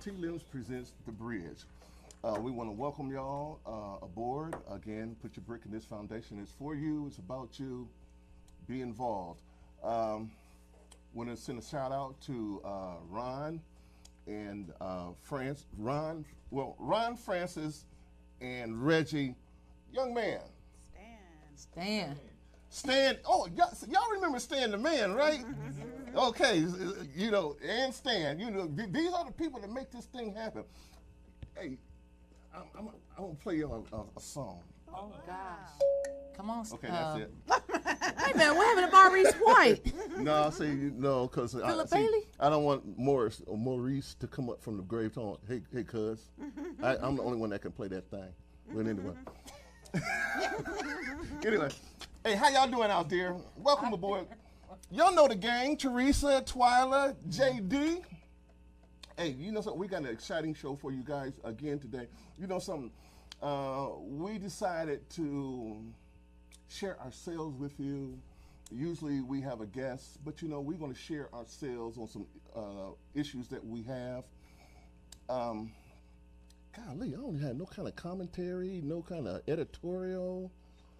T-Limbs presents The Bridge. We want to welcome y'all aboard. Again, put your brick in this foundation. It's for you. It's about you. Be involved. Want to send a shout out to Ron and Ron Francis and Reggie. Young man. Stan. Oh, y'all remember Stan the man, right? Okay, and Stan. These are the people that make this thing happen. Hey, I'm gonna play y'all a song. Oh gosh, come on. Okay, that's it. Hey man, what happened to Maurice White? No, because Bailey? I don't want Maurice to come up from the grave talking, hey, cuz. I'm the only one that can play that thing. But anyway, hey, how y'all doing out there? Welcome aboard. Y'all know the gang, Teresa, Twyla, JD. Hey, you know something? We got an exciting show for you guys again today. You know something? We decided to share ourselves with you. Usually we have a guest, but we're going to share ourselves on some issues that we have. Golly, I don't have no kind of commentary, no kind of editorial.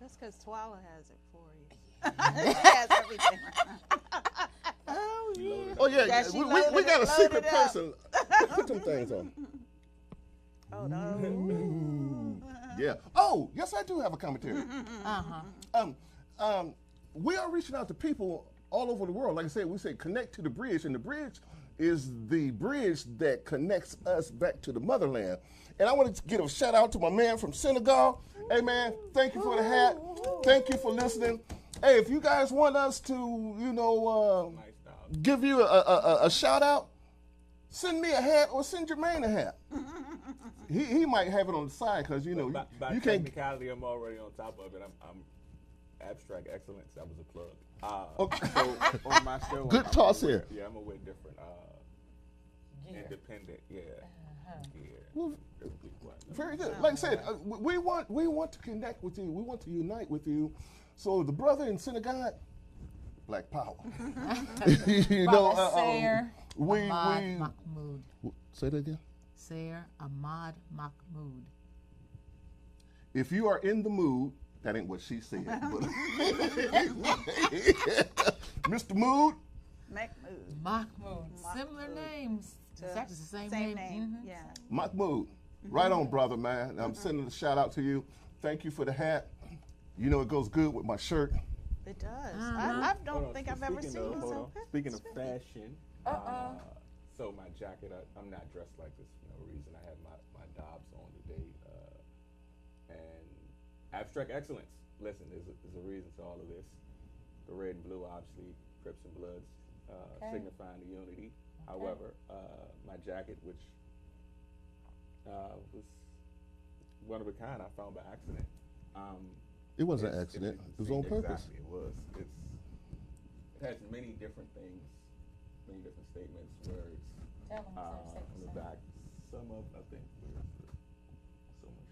That's because Twyla has it for you. She has everything. Oh yeah, we got a secret person. Put some things on. Oh no. Yeah. Oh, yes, I do have a commentary. We are reaching out to people all over the world. Like I said, we say connect to the bridge, and the bridge is the bridge that connects us back to the motherland. And I want to give a shout out to my man from Senegal. Hey man, thank you for the hat. Thank you for listening. Hey, if you guys want us to, give you a shout out, send me a hat or send Jermaine a hat. He might have it on the side because you can't. Technicality, I'm already on top of it. I'm abstract excellence. That was a plug. Okay. So on my show, good toss here. Yeah, I'm a way different. Independent. Yeah. Well, very good. Like I said, we want to connect with you. We want to unite with you. So the brother in Senegal, Black Power. Sayer Ahmad Mahmoud. Say that again. Sayer Ahmad Mahmoud. If you are in the mood, that ain't what she said. But Mr. Mood. Mahmoud. Similar names. It's actually the same name. Mm-hmm. Yeah. Mahmoud. Right on, brother, man. I'm sending a shout out to you. Thank you for the hat. It goes good with my shirt. It does. I don't think I've ever seen you so good. Speaking of fashion, so my jacket, I'm not dressed like this for no reason. I have my Dobbs on today. And abstract excellence. Listen, there's a reason to all of this. The red and blue, obviously, Crips and Bloods, signifying the unity. However, my jacket, which was one of a kind, I found by accident. It was an accident. It was on purpose. Exactly, it was. It has many different things, many different statements, words. On the back, some of, I think, there's so much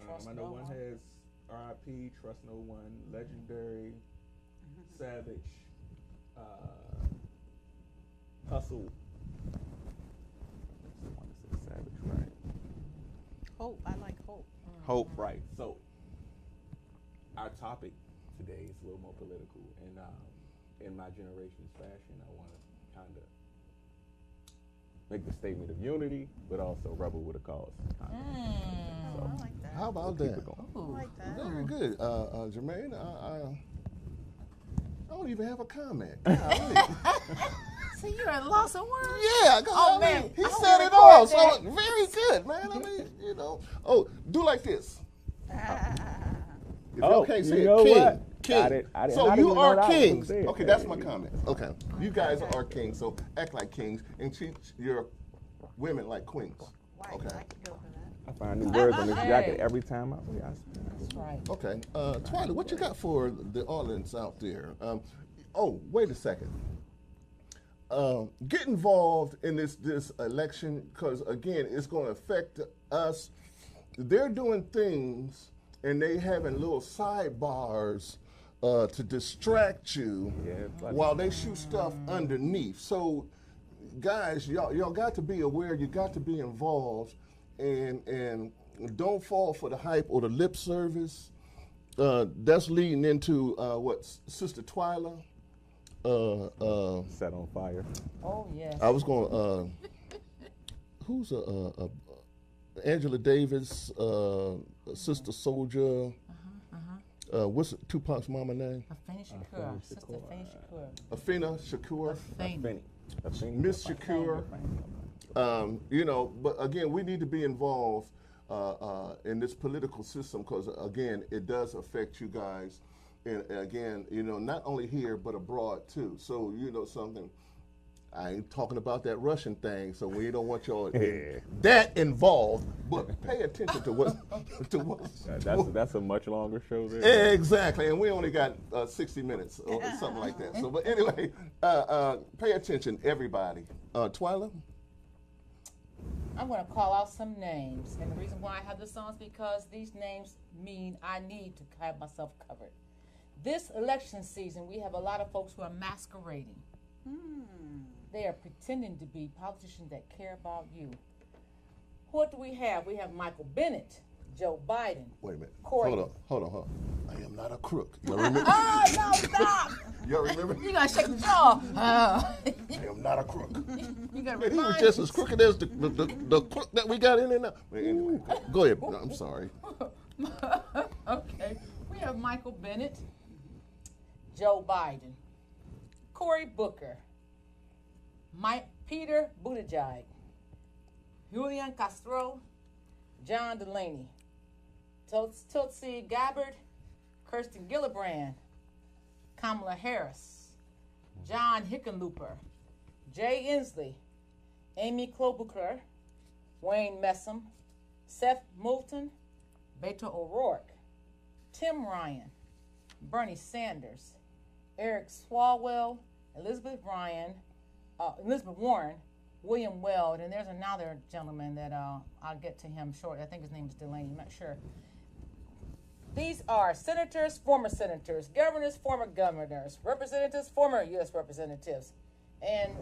stuff. I know one has R.I.P., Trust No One, Legendary, Savage, Hustle. I want to say Savage, right? Hope. I like hope. Hope, right. So, our topic today is a little more political. And in my generation's fashion, I want to kind of make the statement of unity, but also rebel with a cause. So, I like that. How about keep that? it going. I like that. Very good. Jermaine, I don't even have a comment. So you're at a loss of words? Yeah, man. He said it all. So very good, man. Oh, do like this. If y'all can't say you it, know king. what? King. I So didn't you even know are that was kings. there. Okay, that's my comment. Okay. You guys are kings, so act like kings and treat your women like queens. Right, Okay. I could go for that. I find new words on this jacket every time I wear it. That's right. Okay. Twilight, what you got for the audience out there? Oh, wait a second. Get involved in this election because, again, it's going to affect us. They're doing things and they having little sidebars to distract you while they shoot stuff underneath. So, guys, y'all got to be aware. You got to be involved, and don't fall for the hype or the lip service. That's leading into what Sister Twyla. Set on fire. Oh, yes. I was going. Who's Angela Davis, Sister Soldier. What's Tupac's mama name? Afeni Shakur. Sister Afeni Shakur. Afena Shakur. Afeni. Miss Shakur. You know, but again, we need to be involved in this political system because, again, it does affect you guys. And again, you know, not only here, but abroad too. So, you know something, I ain't talking about that Russian thing, so we don't want y'all that involved, but pay attention to what, That's a much longer show there. Exactly, and we only got 60 minutes or something like that. So, but anyway, pay attention, everybody. Twyla? I'm going to call out some names, and the reason why I have this on is because these names mean I need to have myself covered. This election season, we have a lot of folks who are masquerading. They are pretending to be politicians that care about you. What do we have? We have Michael Bennett, Joe Biden. Wait a minute. Corey. Hold on. I am not a crook. Y'all remember? Oh, no, stop! Y'all remember? You got to shake the jaw. I am not a crook. You got to Man, he was remind just as crooked as the crook that we got in there now. But anyway, go ahead. No, I'm sorry. Okay. We have Michael Bennett, Joe Biden, Cory Booker, Peter Buttigieg, Julian Castro, John Delaney, Tulsi Gabbard, Kirsten Gillibrand, Kamala Harris, John Hickenlooper, Jay Inslee, Amy Klobuchar, Wayne Messam, Seth Moulton, Beto O'Rourke, Tim Ryan, Bernie Sanders, Eric Swalwell, Elizabeth Warren, William Weld, and there's another gentleman that I'll get to him shortly. I think his name is Delaney. I'm not sure. These are senators, former senators, governors, former governors, representatives, former U.S. representatives, and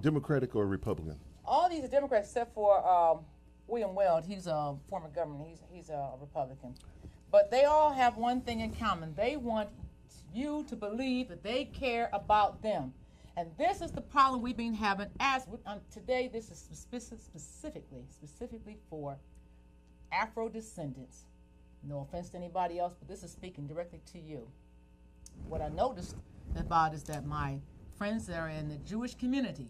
Democratic or Republican? all these are Democrats except for William Weld. He's a former governor. He's a Republican. But they all have one thing in common. They want you to believe that they care about them. And this is the problem we've been having today. This is specifically for Afro descendants. No offense to anybody else, but this is speaking directly to you. What I noticed about is that my friends that are in the Jewish community,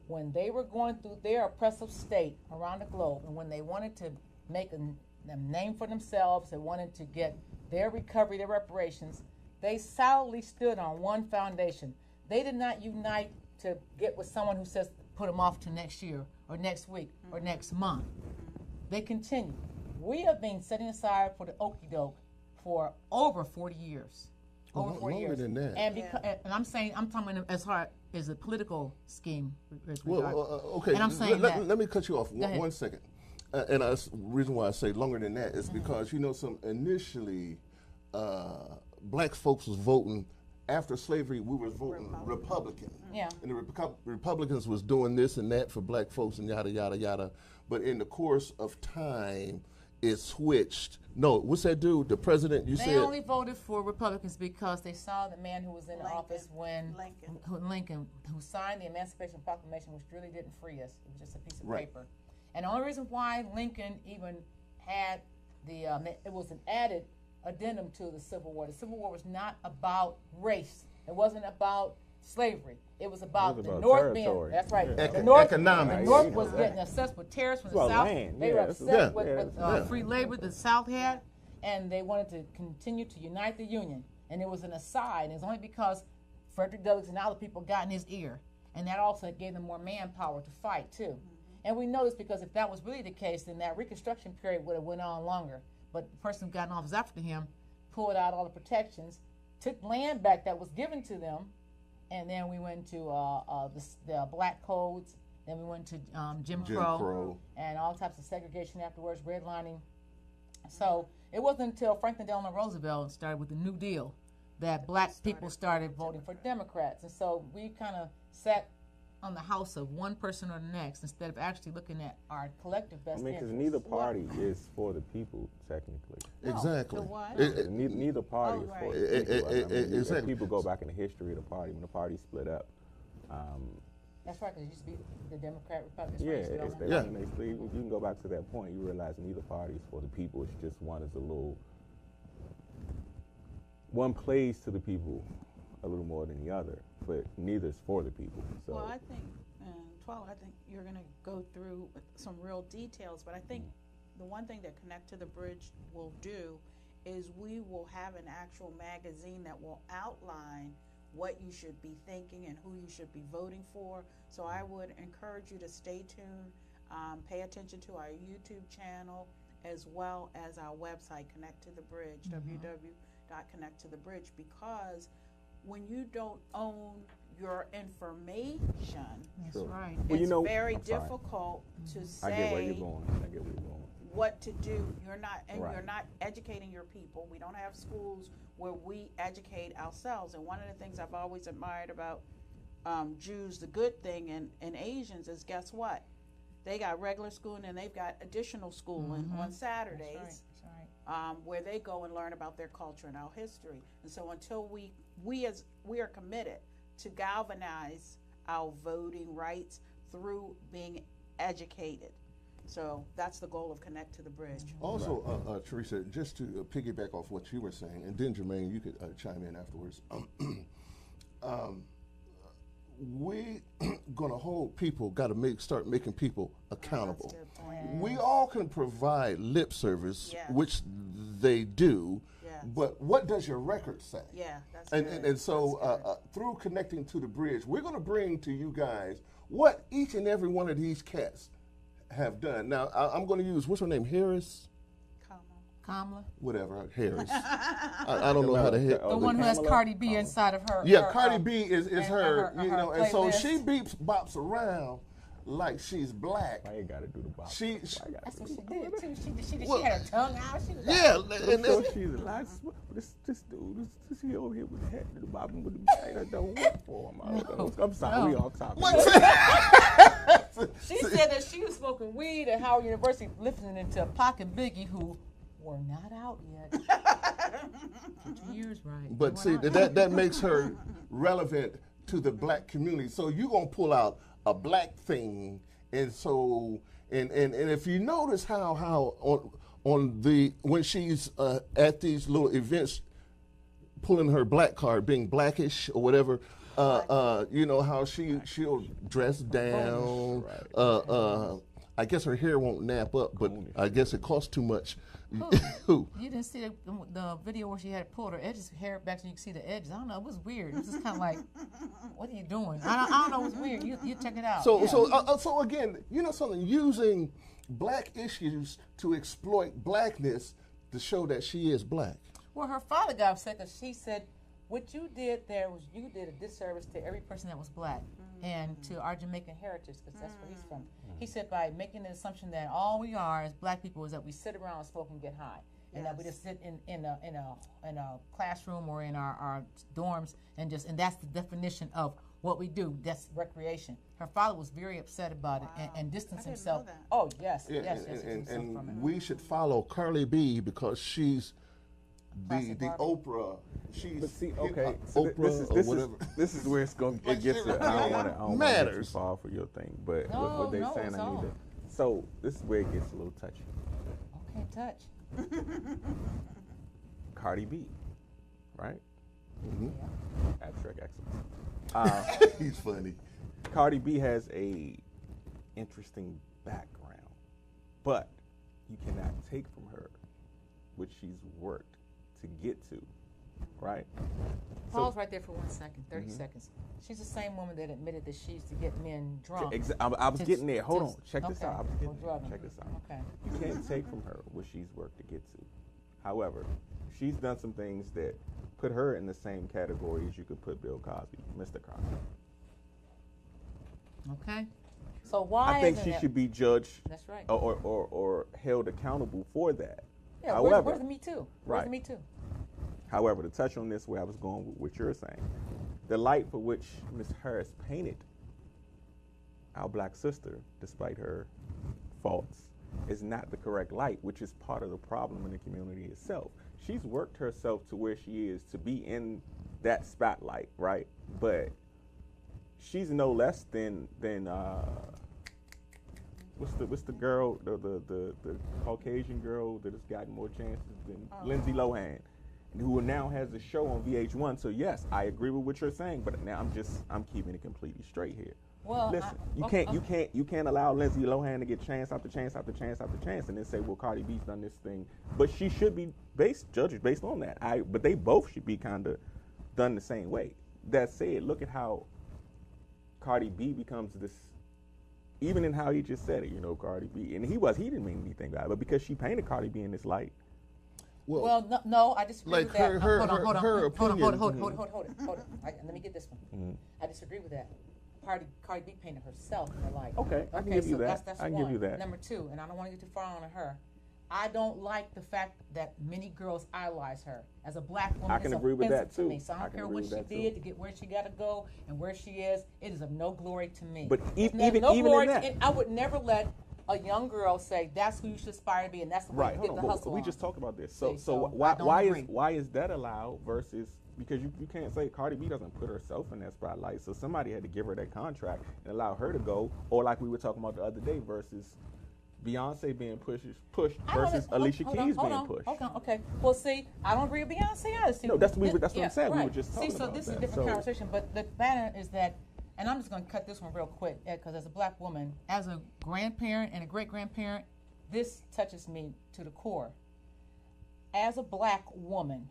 when they were going through their oppressive state around the globe, and when they wanted to make a name for themselves, they wanted to get their recovery, their reparations, they solidly stood on one foundation. They did not unite to get with someone who says put them off to next year or next week or next month. They continue. We have been setting aside for the okie doke for over 40 years. Over 40 longer years. than that. And I'm talking as hard as a political scheme. Okay. And I'm saying let me cut you off Go ahead. 1 second. And the reason why I say longer than that is because initially, black folks was voting. After slavery, we were voting Republican. Yeah. And the Republicans was doing this and that for black folks and yada, yada, yada. But in the course of time, it switched. No, what's that dude? The president, They only voted for Republicans because they saw the man who was in office when Lincoln, who signed the Emancipation Proclamation, which really didn't free us. It was just a piece of paper. And the only reason why Lincoln even had it was an added addendum to the Civil War. The Civil War was not about race. It wasn't about slavery. It was about the North being. That's right. The North was getting obsessed with tariffs from the South. They were obsessed with free labor the South had. and they wanted to continue to unite the Union. And it was an aside, and it's only because Frederick Douglass and other people got in his ear, and that also gave them more manpower to fight too. And we know this because if that was really the case, then that Reconstruction period would have went on longer. But the person who got in office after him pulled out all the protections, took land back that was given to them, and then we went to the black codes. Then we went to Jim Crow and all types of segregation afterwards, redlining. So it wasn't until Franklin Delano Roosevelt started with the New Deal that black people started voting for Democrats. And so we kind of sat on the house of one person or the next instead of actually looking at our collective best I mean, because interests. neither party is for the people, technically. Exactly. The what? Neither party is for the people. I mean, exactly. if people go back in the history of the party, when the party split up. That's right, because it used to be the Democrat Republican. You can go back to that point. You realize neither party is for the people. It's just one plays to the people a little more than the other, but neither is for the people. So. Well, I think, Twala, I think you're going to go through some real details, but I think the one thing that Connect to the Bridge will do is we will have an actual magazine that will outline what you should be thinking and who you should be voting for. So I would encourage you to stay tuned, pay attention to our YouTube channel, as well as our website, Connect to the Bridge, www.connecttothebridge, because when you don't own your information, That's right. it's very difficult to say I get where you're going. what to do. You're not Right. educating your people. We don't have schools where we educate ourselves. And one of the things I've always admired about Jews, the good thing, and Asians is, guess what? They got regular schooling and they've got additional schooling on Saturdays. That's right. Where they go and learn about their culture and our history. And so until we are committed to galvanize our voting rights through being educated. So that's the goal of Connect to the Bridge. Also, Teresa, just to piggyback off what you were saying, and then Jermaine, you could chime in afterwards. We gonna hold people, got to start making people accountable. That's a good point. We all can provide lip service, Yes. which they do, Yes. but what does your record say? Yeah, that's And, good. and so That's good. through Connecting to the Bridge, we're going to bring to you guys what each and every one of these cats have done. Now, I'm going to use, what's her name, Harris? Kamala? Whatever, Harris. I don't know how to hit. The one who has Kamala? Cardi B inside of her. Yeah, her, Cardi B is and her, her you know, and so playlist. she bops around like she's black. I ain't got to do the bop. She- That's what she did too. She Well, had her tongue out. She was Yeah, like, and So she's a lot. This dude, this he over here with the head to the bottom with the bag that don't work for him. I'm sorry, we off topic. she said that she was smoking weed at Howard University, listening to Pac and Biggie, who were not out yet. Get your ears right. But They see, weren't out. that makes her relevant to the black community. So you're gonna pull out a black thing, and so and if you notice how on the when she's at these little events, pulling her black card, being blackish or whatever, you know how she'll dress down. Right. I guess her hair won't nap up, but I guess it costs too much. Who? You didn't see the video where she had pulled her hair back so you could see the edges. I don't know. It was weird. It was just kind of like, what are you doing? I don't know. It was weird. You check it out. So Yeah. so again, you know something, using black issues to exploit blackness to show that she is black. Well, her father got upset because she said, what you did there was you did a disservice to every person that was black and to our Jamaican heritage, because that's where he's from. He said by making the assumption that all we are as black people is that we sit around and smoke and get high, and that we just sit in a classroom or in our dorms and that's the definition of what we do. That's recreation. Her father was very upset about it and distanced I didn't himself. know that. Oh yes, Yeah, yes, and, yes. and we should follow Carly B because she's the Barbie. Oprah. She's But see, hip okay, hop so Oprah or whatever. this is where it gets. I don't want to get Matters. too far for your thing, but No, what they no, saying, it's I need on. to. So this is where it gets a little touchy. Okay, touch. Cardi B, right? Mhm. Abstract excellence. He's funny. Cardi B has a interesting background, but you cannot take from her what which she's worked to get to, right? Pause right there for 1 second, 30 seconds. She's the same woman that admitted that she used to get men drunk. I was getting there. Hold on. Check this okay. out. I was getting Well, there. Check this out. Okay. You can't take from her what she's worked to get to. However, she's done some things that put her in the same category as you could put Bill Cosby, Mr. Cosby. Okay. So why? I think isn't she it, should be judged That's right. or held accountable for that. Yeah. However, Where's the Me Too? Where's right. the Me Too? However, to touch on this where I was going with what you're saying, the light for which Ms. Harris painted our black sister, despite her faults, is not the correct light, which is part of the problem in the community itself. She's worked herself to where she is to be in that spotlight, right? But she's no less than what's the girl, the Caucasian girl that has gotten more chances than Lindsay Lohan, who now has a show on VH1. So yes, I agree with what you're saying, but now I'm keeping it completely straight here. Well, Listen, you can't allow Lindsay Lohan to get chance after chance after chance after chance, and then say, well, Cardi B's done this thing, but she should be judged based on that. But they both should be kind of done the same way. That said, look at how Cardi B becomes this. Even in how he just said it, Cardi B, and he didn't mean anything by it, but because she painted Cardi B in this light. Well, no, I disagree like with that. Hold on. her opinion. Hold on. Let me get this one. I disagree with that. Cardi B painted herself in the light. Okay, I can give you that. That's I can one. give you that. Number two, and I don't want to get too far on her. I don't like the fact that many girls idolize her. As a black woman, I can agree with that too. To me. So I don't care what she did to get where she got to go and where she is. It is of no glory to me. But even in that, I would never let a young girl say that's who you should aspire to be, and that's the way you get the hustle. We just talked about this. So Why is that allowed versus? Because you can't say Cardi B doesn't put herself in that spotlight, so somebody had to give her that contract and allow her to go, or like we were talking about the other day, versus Beyonce being pushed versus Alicia Keys being pushed. Okay. Well, see, I don't agree with Beyonce either. No, that's what I'm saying. Right. We were just talking about this that. is a different conversation, but the matter is that, and I'm just going to cut this one real quick, because as a black woman, as a grandparent and a great-grandparent, this touches me to the core. As a black woman,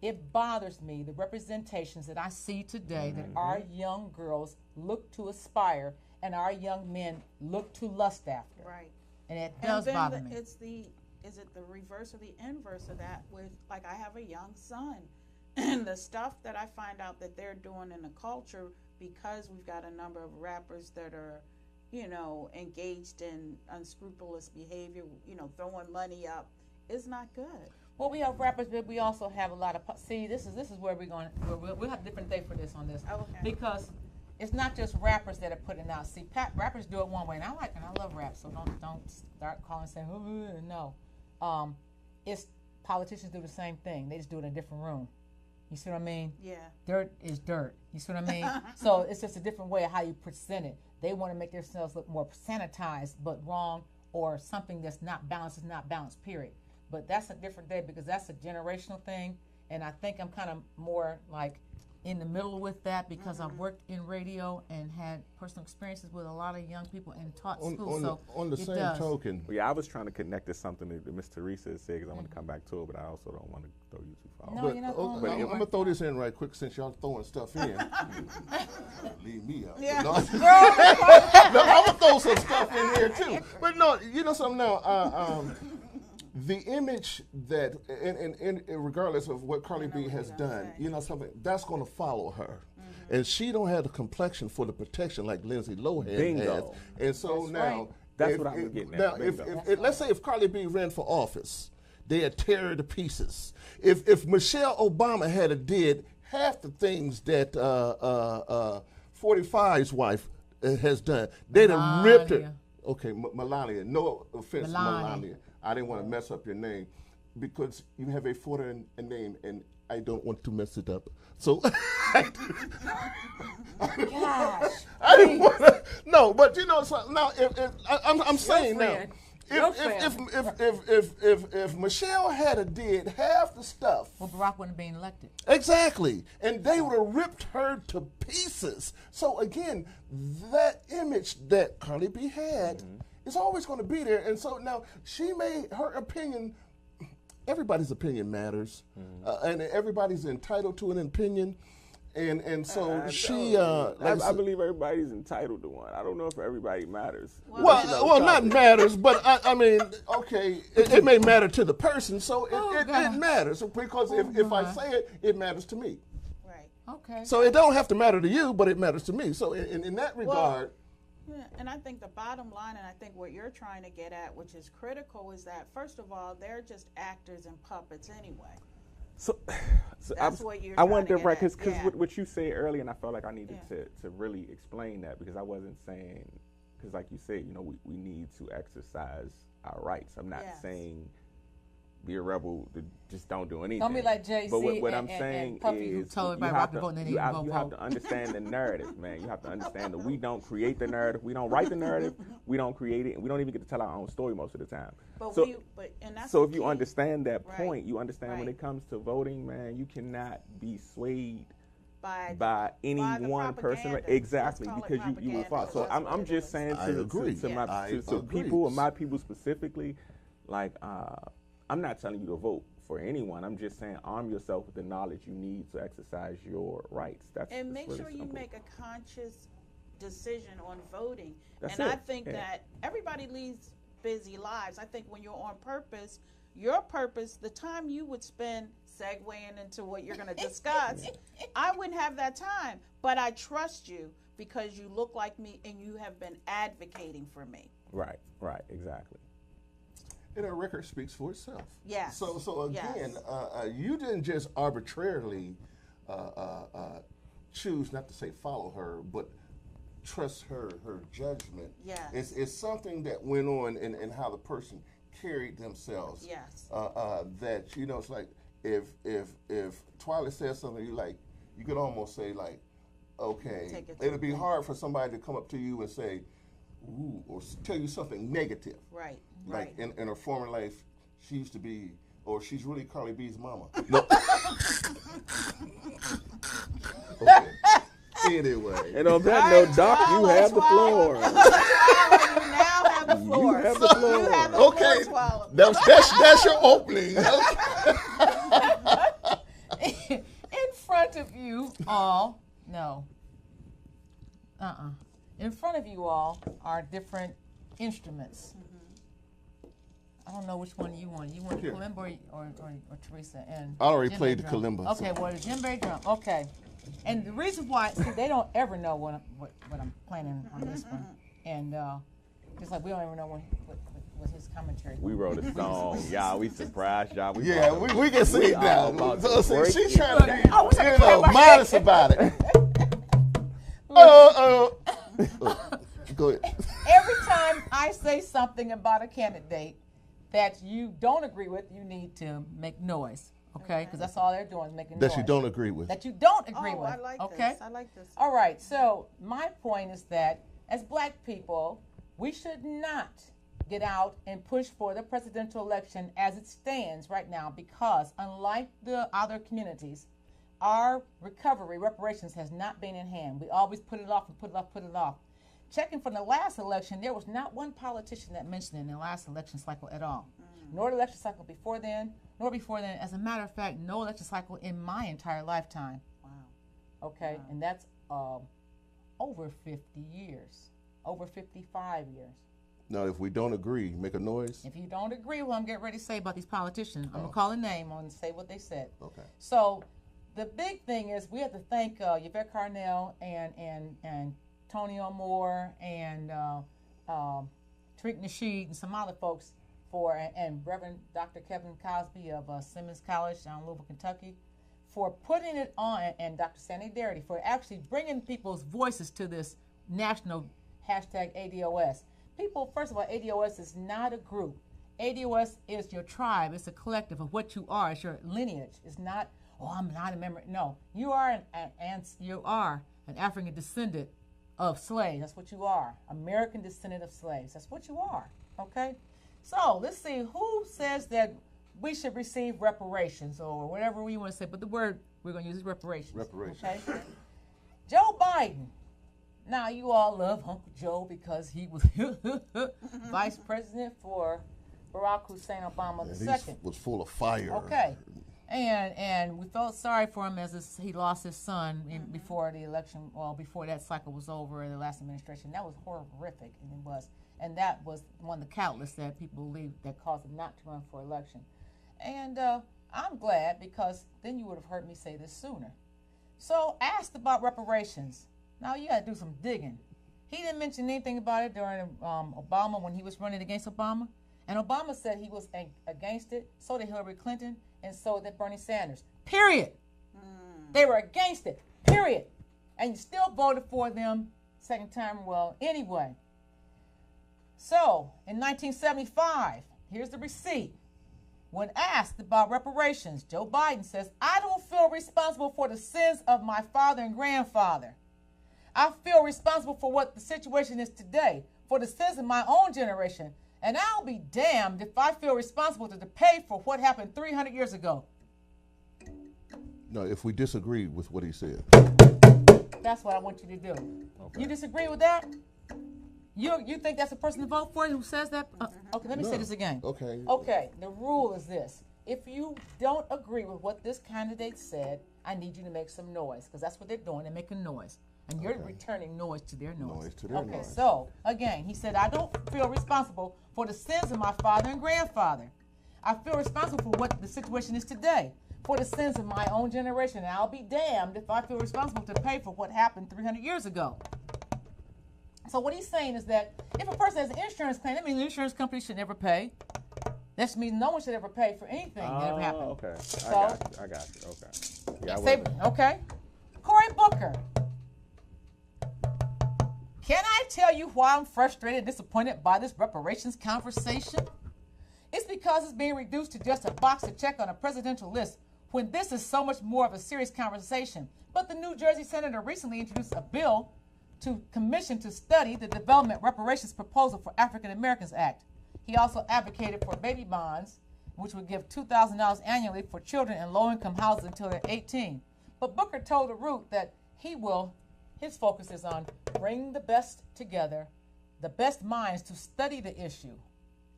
it bothers me, the representations that I see today that our young girls look to aspire and our young men look to lust after. Right. And it does bother me. Is it the reverse or the inverse of that with, like, I have a young son, and the stuff that I find out that they're doing in the culture, because we've got a number of rappers that are, engaged in unscrupulous behavior, throwing money up, is not good. Well, we have rappers, but we also have a lot of. See, this is where we're going. We'll have a different day for this on this, because it's not just rappers that are putting out. See, rappers do it one way, and I love rap, so don't start calling and saying, oh, no. It's politicians do the same thing. They just do it in a different room. You see what I mean? Yeah. Dirt is dirt. You see what I mean? So it's just a different way of how you present it. They want to make themselves look more sanitized, but wrong, or something that's not balanced is not balanced, period. But that's a different day, because that's a generational thing, and I think I'm kind of more like in the middle with that, because I've worked in radio and had personal experiences with a lot of young people and taught school. On the same token. Well, yeah, I was trying to connect to something that Ms. Teresa said, because I want to come back to it, but I also don't want to throw you too far. No, you're not I'm going to throw this in right quick since y'all throwing stuff in. Leave me out. Yeah. No, I'm going to throw some stuff in here too. But no, you know something now? The image that, and regardless of what Cardi B has done, something, that's going to follow her. And she don't have the complexion for the protection like Lindsay Lohan has. And so that's what I'm getting at. Now, if let's say if Cardi B ran for office, they'd tear her to pieces. If Michelle Obama had did half the things that 45's wife has done, they'd have ripped her. Okay, Melania. No offense, Melania. I didn't want to mess up your name, because you have a foreign name, and I don't want to mess it up. So, Gosh, I didn't want to. No, but so now I'm saying now, if Michelle had did half the stuff, well, Barack wouldn't have been elected. Exactly, and they would have ripped her to pieces. So again, that image that Cardi B had. It's always going to be there, and so now her opinion everybody's opinion matters, and everybody's entitled to an opinion. And so I believe everybody's entitled to one. I don't know if everybody matters. Well, not matters, but I mean, okay, it may matter to the person, so it matters because if I say it, it matters to me. Right. Okay. So it don't have to matter to you, but it matters to me. So in that regard. Yeah, and I think the bottom line, and I think what you're trying to get at, which is critical, is that first of all, they're just actors and puppets anyway. So That's what you're I trying wonder, to get right? at. Because what you said earlier, and I felt like I needed to really explain that because I wasn't saying, because like you said, we need to exercise our rights. I'm not saying be a rebel, just don't do anything. Don't be like Jay-Z But what I'm and saying Puffy who is told everybody you have rock the vote and then you they have, didn't you go have vote. to understand the narrative, man. You have to understand that we don't create the narrative. We don't write the narrative. We don't create it. And we don't even get to tell our own story most of the time. And that's So the if you key. understand that Right. point, you understand when Right. it comes to voting, man, you cannot be swayed by any the one person. propaganda. Exactly, Let's call it because you will propaganda, follow. So because that's I'm what it just is. saying I agree. to people and my people specifically, like I'm not telling you to vote for anyone. I'm just saying arm yourself with the knowledge you need to exercise your rights. And make really sure you simple. make a conscious decision on voting. That's and it. I think that everybody leads busy lives. I think when you're on purpose, your purpose, the time you would spend segueing into what you're going to discuss, I wouldn't have that time. But I trust you because you look like me and you have been advocating for me. Right, exactly. And our record speaks for itself. Yes. So again, Yes. you didn't just arbitrarily choose not to say follow her, but trust her judgment. Yes. It's something that went on in how the person carried themselves. Yes. That it's like if Twyla says something, you could almost say like, okay, Take it to it'll be the hard for somebody to come up to you and say, ooh, or tell you something negative. Right. Like Right. in her former life, she used to be, or she's really Carly B's mama. No. Okay. Anyway. And on that note, Doc, you have the floor. You now have the floor. You have the floor. You have the Okay. floor, Twyla. That's your opening. Okay. In front of you all, in front of you all are different instruments. I don't know which one you want. You want Here. kalimba or Teresa? And I already djembe played the drum. kalimba, Okay, so. well, the djembe drum. Okay. And the reason why, they don't ever know what I'm planning on this one. And just like we don't ever know what his commentary. We wrote a song, y'all. We surprised y'all. We can see all that. about So, to break she's it trying to be, I wish I could play my modest about it. Go ahead. Every time I say something about a candidate that you don't agree with, you need to make noise, okay? Because that's all they're doing is making noise. That you don't agree with. That you don't agree with, I like okay? this. I like this. All right, so my point is that as black people, we should not get out and push for the presidential election as it stands right now because unlike the other communities, our reparations has not been in hand. We always put it off and put it off. Checking from the last election, there was not one politician that mentioned it in the last election cycle at all. Nor the election cycle before then, nor before then. As a matter of fact, no election cycle in my entire lifetime. Wow. Okay, and that's over 50 years, over 55 years. Now, if we don't agree, make a noise. If you don't agree with what I'm getting ready to say about these politicians, I'm going to call a name and say what they said. Okay. So the big thing is we have to thank Yvette Carnell and Tony O'Moore and Tariq Nasheed and some other folks and Reverend Dr. Kevin Cosby of Simmons College down in Louisville, Kentucky, for putting it on, and Dr. Sandy Darity for actually bringing people's voices to this national hashtag ADOS. People, first of all, ADOS is not a group. ADOS is your tribe. It's a collective of what you are. It's your lineage. It's not, I'm not a member. No, you are an African descendant of slaves. That's what you are. American descendant of slaves. That's what you are. Okay? So let's see who says that we should receive reparations or whatever we want to say. But the word we're going to use is reparations. Reparations. Okay? Joe Biden. Now you all love Uncle Joe because he was vice president for Barack Hussein Obama He II. was full of fire. Okay. And we felt sorry for him as he lost his son before the election, well, before that cycle was over in the last administration. That was horrific, and it was. And that was one of the catalysts that people believe that caused him not to run for election. And I'm glad, because then you would have heard me say this sooner. So asked about reparations. Now you got to do some digging. He didn't mention anything about it during Obama when he was running against Obama. And Obama said he was against it, so did Hillary Clinton, and so did Bernie Sanders. Period. They were against it. Period. And you still voted for them second time. Well, anyway. So, in 1975, here's the receipt. When asked about reparations, Joe Biden says, I don't feel responsible for the sins of my father and grandfather. I feel responsible for what the situation is today, for the sins of my own generation. And I'll be damned if I feel responsible to pay for what happened 300 years ago. No, if we disagree with what he said. That's what I want you to do. Okay. You disagree with that? You think that's a person to vote for who says that? Okay, let me say this again. Okay. Okay, the rule is this. If you don't agree with what this candidate said, I need you to make some noise, because that's what they're doing. They're making noise. And you're returning noise to their noise. Noise to their okay, noise. so, again, he said, I don't feel responsible for the sins of my father and grandfather. I feel responsible for what the situation is today, for the sins of my own generation. And I'll be damned if I feel responsible to pay for what happened 300 years ago. So what he's saying is that if a person has an insurance claim, that means the insurance company should never pay. That means no one should ever pay for anything that ever happened. Okay. So, I got you. Okay. Yeah, okay. Cory Booker. Can I tell you why I'm frustrated and disappointed by this reparations conversation? It's because it's being reduced to just a box to check on a presidential list, when this is so much more of a serious conversation. But the New Jersey senator recently introduced a bill to commission to study the Development Reparations Proposal for African Americans Act. He also advocated for baby bonds, which would give $2,000 annually for children in low-income houses until they're 18. But Booker told the Root that his focus is on bringing the best together, the best minds to study the issue.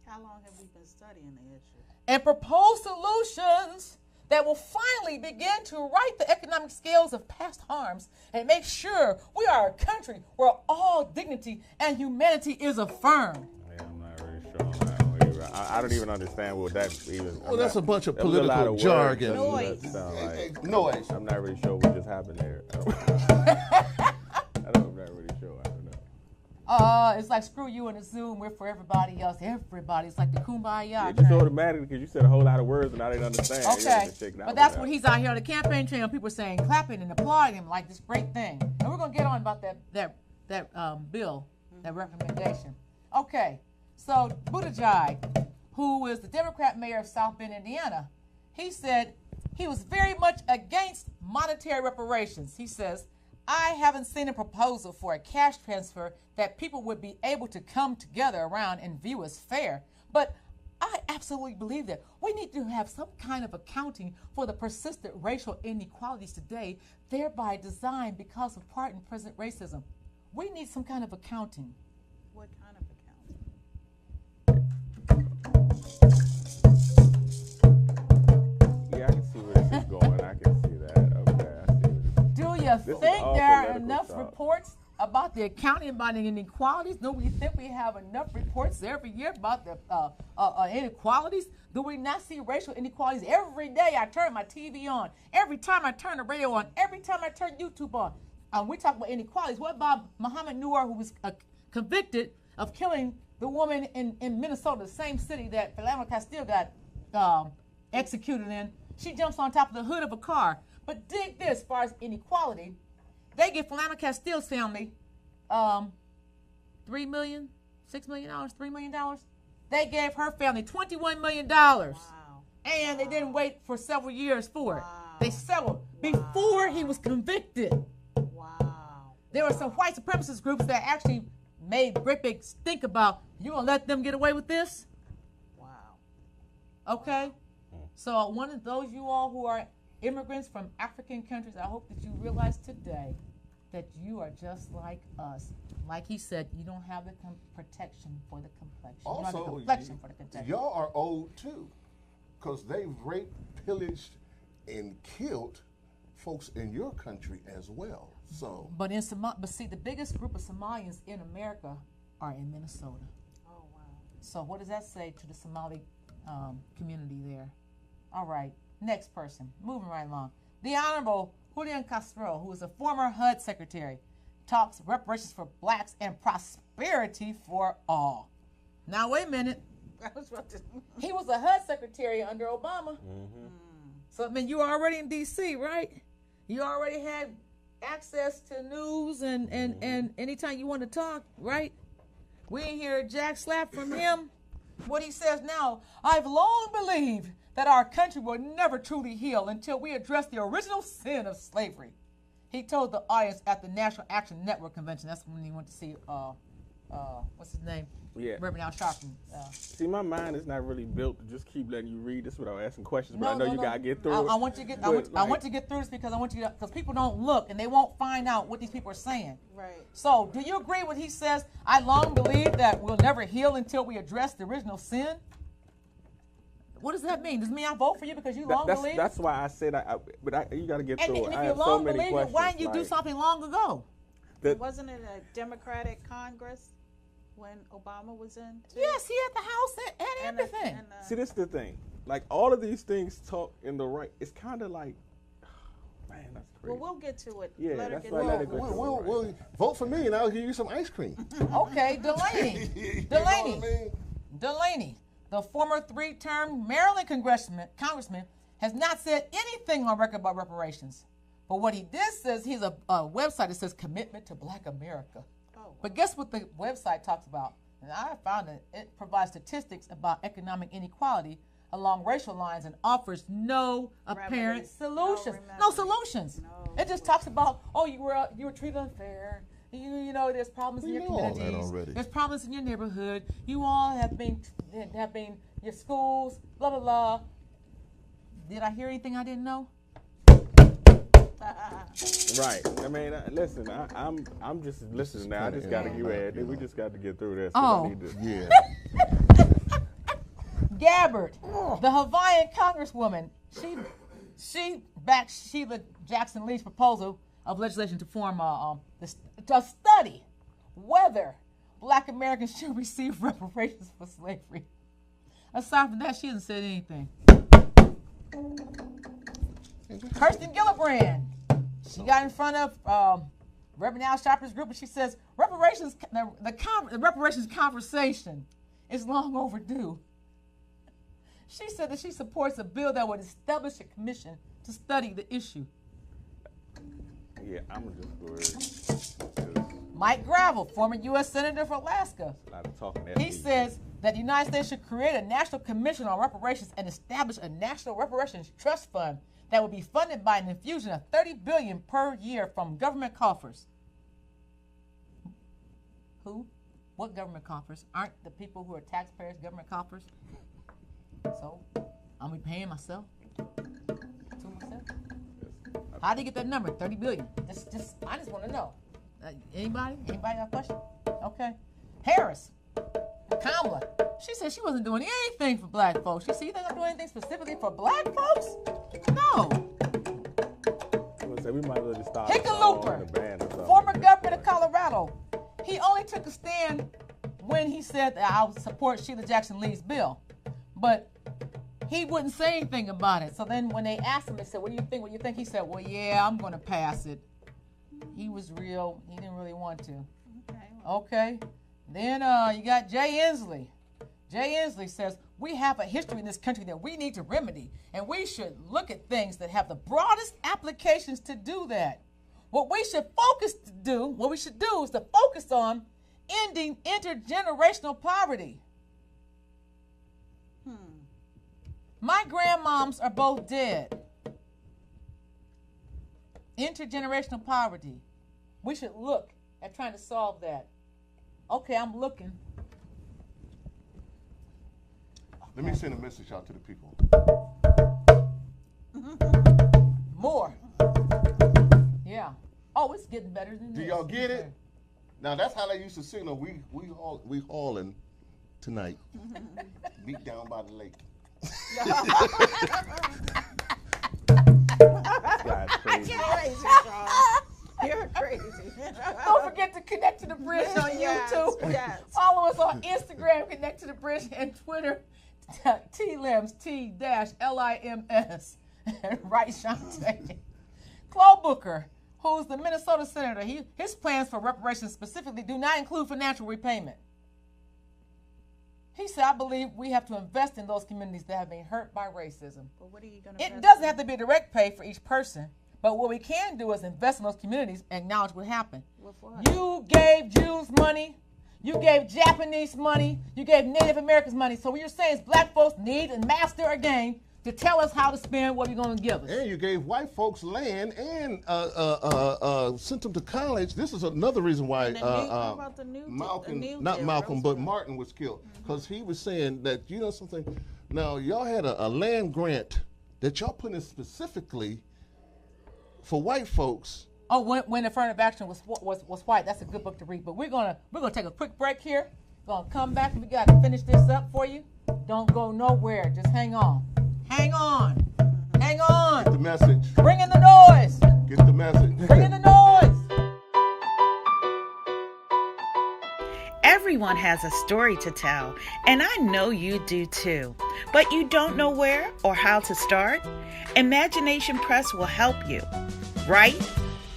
How long have we been studying the issue? And propose solutions that will finally begin to right the economic scales of past harms and make sure we are a country where all dignity and humanity is affirmed. Yeah, I'm not really sure on that one. I don't even understand what that even. Well, that's a bunch of political jargon. Noise. Noise. I'm not really sure what just happened there. I'm not really sure. I don't know. It's like screw you in the Zoom. We're for everybody else. Everybody's like the kumbaya. Yeah, just automatically because you said a whole lot of words and I didn't understand. Okay, but that's what he's out here on the campaign trail. People are saying, clapping and applauding him like this great thing. And we're gonna get on about that bill, that recommendation. Okay, so Buttigieg, who is the Democrat mayor of South Bend, Indiana, he said he was very much against monetary reparations. He says, I haven't seen a proposal for a cash transfer that people would be able to come together around and view as fair. But I absolutely believe that we need to have some kind of accounting for the persistent racial inequalities today, thereby designed because of part and present racism. We need some kind of accounting. What kind of accounting? Yeah, I can see where this is going. I can see that. Okay, I see what Do you think there are enough reports about the accounting about the inequalities? Do we think we have enough reports every year about the inequalities? Do we not see racial inequalities every day? I turn my TV on. Every time I turn the radio on. Every time I turn YouTube on. We talk about inequalities. What about Muhammad Noor, who was convicted of killing the woman in Minnesota, the same city that Philando Castile got executed in? She jumps on top of the hood of a car. But dig this, as far as inequality, they give Philando Castile's family $3 million, $6 million, $3 million. They gave her family $21 million. Wow. And they didn't wait for several years for it. They settled before he was convicted. Wow. There were some white supremacist groups that actually made great big stink about, you gonna let them get away with this? Wow. Okay? So one of those you all who are immigrants from African countries, I hope that you realize today that you are just like us. Like he said, you don't have the protection for the complexion. You don't have the Also, complexion for the complexion. y'all are old too, because they've raped, pillaged, and killed folks in your country as well. So, But see, the biggest group of Somalians in America are in Minnesota. Oh, wow. So what does that say to the Somali community there? All right, next person. Moving right along. The Honorable Julian Castro, who is a former HUD secretary, talks reparations for blacks and prosperity for all. Now, wait a minute. I was about to. He was a HUD secretary under Obama. So, I mean, you were already in D.C., right? You already had access to news and anytime you want to talk, right? We ain't hear a jack slap from him. What he says now, I've long believed that our country will never truly heal until we address the original sin of slavery. He told the audience at the National Action Network convention. That's when he went to see, what's his name? Yeah. Reverend Al Sharpton. See, my mind is not really built to just keep letting you read this without asking questions, but I know you gotta get through it. I want you to get. I want to get through this because because people don't look and they won't find out what these people are saying. Right. So, do you agree with he says? I long believe that we'll never heal until we address the original sin. What does that mean? Does it mean I vote for you because you long believe? That's why I said you got to get through and it. if I you have so long many believe it, questions. why didn't you do something long ago? Wasn't it a Democratic Congress when Obama was in? Too? Yes, he had the House and everything. See, this is the thing. Like, all of these things talk in the right. It's kind of like, man, that's crazy. Well, we'll get to it. Yeah, let her that's get why I to let it. it go. Well, vote for me and I'll give you some ice cream. Okay, Delaney. You know what I mean? Delaney, the former 3-term Maryland congressman, has not said anything on record about reparations. But what he did says he's a website that says Commitment to Black America. Oh, wow. But guess what the website talks about? And I found it provides statistics about economic inequality along racial lines and offers no apparent solutions. No solutions. No. It just talks about, you were treated unfair. You know, there's problems in your communities. There's problems in your neighborhood. You all have been your schools, blah blah blah. Did I hear anything I didn't know? Right. I mean, listen. I'm just listening now. I just got to get ready. We just got to get through this. Oh. Yeah. Gabbard, the Hawaiian congresswoman, she backed Sheila Jackson Lee's proposal of legislation to form to study whether Black Americans should receive reparations for slavery. Aside from that, she hasn't said anything. Kirsten Gillibrand, she got in front of Reverend Al Sharpton's group and she says the reparations conversation is long overdue. She said that she supports a bill that would establish a commission to study the issue. Yeah, I'm gonna just go ahead. Mike Gravel, former U.S. Senator for Alaska, A lot of talking he says that the United States should create a national commission on reparations and establish a national reparations trust fund that would be funded by an infusion of $30 billion per year from government coffers. Who? What government coffers? Aren't the people who are taxpayers government coffers? So, I'm paying myself to myself. How do you get that number? 30 billion. I just want to know. Anybody got a question? Okay. Harris, Kamala. She said she wasn't doing anything for black folks. She said, you think I'm doing anything specifically for black folks? No. We might as well just start Hickenlooper, former governor of Colorado. He only took a stand when he said that I would support Sheila Jackson Lee's bill. But he wouldn't say anything about it. So then when they asked him, they said, what do you think? What do you think? He said, well, yeah, I'm going to pass it. He was real. He didn't really want to. Okay. Then you got Jay Inslee. Jay Inslee says, we have a history in this country that we need to remedy, and we should look at things that have the broadest applications to do that. What we should do is to focus on ending intergenerational poverty. My grandmoms are both dead. Intergenerational poverty. We should look at trying to solve that. Okay, I'm looking. Let me send a message out to the people. More. Yeah. Oh, it's getting better than Do this. y'all get it? Now that's how they used to signal. We hauling tonight. Beat down by the lake. Guy's crazy. You're crazy, Charles. You're crazy. Don't forget to connect to the bridge on Yes, YouTube. yes. Follow us on Instagram, Connect to the Bridge, and Twitter, T-Lims, T-L-I-M-S. Right, Shantae. Claude Booker, who's the Minnesota senator, his plans for reparations specifically do not include financial repayment. He said, I believe we have to invest in those communities that have been hurt by racism. But what are you going It doesn't have to be direct pay for each person, but what we can do is invest in those communities and acknowledge what happened. With what? You gave Jews money, you gave Japanese money, you gave Native Americans money. So what you're saying is black folks need and master a game to tell us how to spend what you're going to give us. And you gave white folks land and sent them to college. This is another reason why how about the new Malcolm, the new not deal, Malcolm, but Roosevelt? Martin was killed because he was saying that, you know something, now y'all had a land grant that y'all put in specifically for white folks. Oh, when affirmative action was white. That's a good book to read. But we're gonna take a quick break here. We're gonna come back and we gotta finish this up for you. Don't go nowhere. Just hang on. Hang on. Hang on. Get the message. Bring in the noise. Get the message. Bring in the noise. Everyone has a story to tell, and I know you do too. But you don't know where or how to start? Imagination Press will help you. Write,